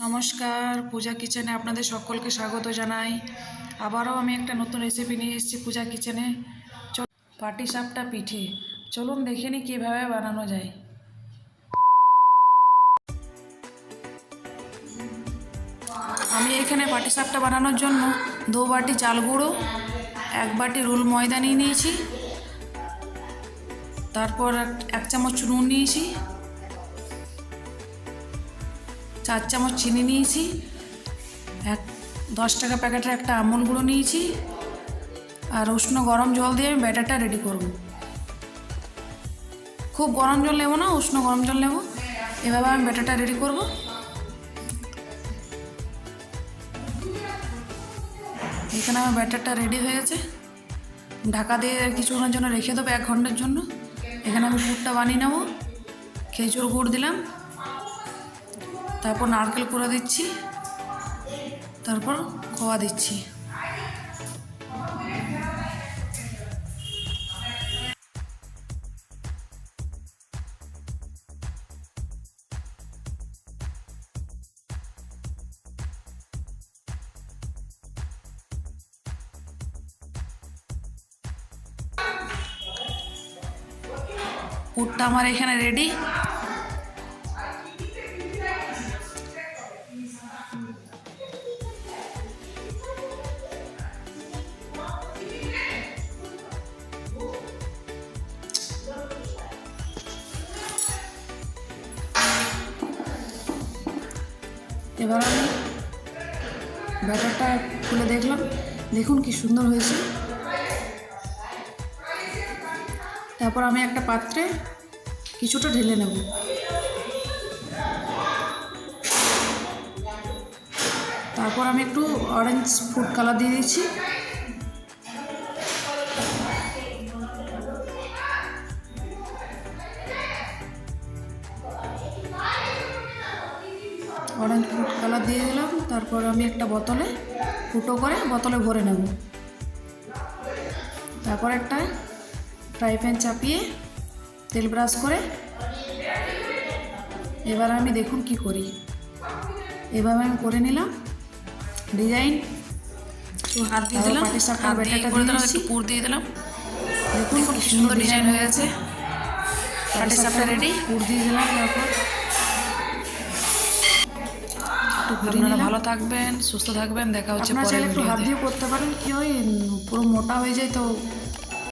নমস্কার, পূজা কিচেনে আপনাদের সকলকে স্বাগত জানাই। আবারও আমি একটা নতুন রেসিপি নিয়ে এসেছি পূজা কিচেনে। পাটিসাপটা পিঠে, চলুন দেখে নিই কীভাবে বানানো যায়। আমি এখানে পাটিসাপটা বানানোর জন্য 2 বাটি চাল গুঁড়ো, 1 বাটি রুল ময়দা নিয়ে নিয়েছি, তারপর 1 চামচ নুন নিয়েছি, 4 চামচ চিনি নিয়েছি, 10 টাকা প্যাকেটের একটা আমুল গুঁড়ো নিয়েছি, আর উষ্ণ গরম জল দিয়ে আমি ব্যাটারটা রেডি করব। খুব গরম জল নেব না, উষ্ণ গরম জল নেব। এভাবে আমি ব্যাটারটা রেডি করব। এখানে আমার ব্যাটারটা রেডি হয়ে গেছে। ঢাকা দিয়ে কিছুক্ষণের জন্য রেখে দেবো, 1 ঘন্টার জন্য। এখানে আমি গুড়টা বানিয়ে নেব। খেজুর গুড় দিলাম, তারপর নারকেল কুড়া দিচ্ছি, তারপর খোয়া দিচ্ছি। পুরটা আমার এখানে রেডি। এবার আমি ব্যাটারটা খুলে দেখলাম, দেখুন কি সুন্দর হয়েছে। তারপর আমি একটা পাত্রে কিছুটা ঢেলে নেব। তারপর আমি একটু অরেঞ্জ ফুড কালার দিয়ে দিচ্ছি। অরেঞ্জ ফুড কালার দিয়ে দিলাম। তারপর আমি একটা বোতলে ফুটো করে বোতলে ভরে নেব। তারপর একটা ফ্রাই প্যান চাপিয়ে তেল ব্রাশ করে এবার আমি দেখুন কি করি। এভাবে আমি করে নিলাম ডিজাইন। হাত দিয়ে দিলাম, পাটিসাপটার ব্যাটারটা দিয়ে দিলাম, একটু পুর দিয়ে দিলাম। দেখুন কি সুন্দর ডিজাইন হয়ে গেছে। পাটিসাপটা রেডি। পুর দিয়ে দিলাম। তারপর আপনারা ভালো থাকবেন, সুস্থ থাকবেন। দেখা হচ্ছে পরে। একটু হাত দিয়ে করতে পারেন, কি হয় পুরো মোটা হয়ে যায় তো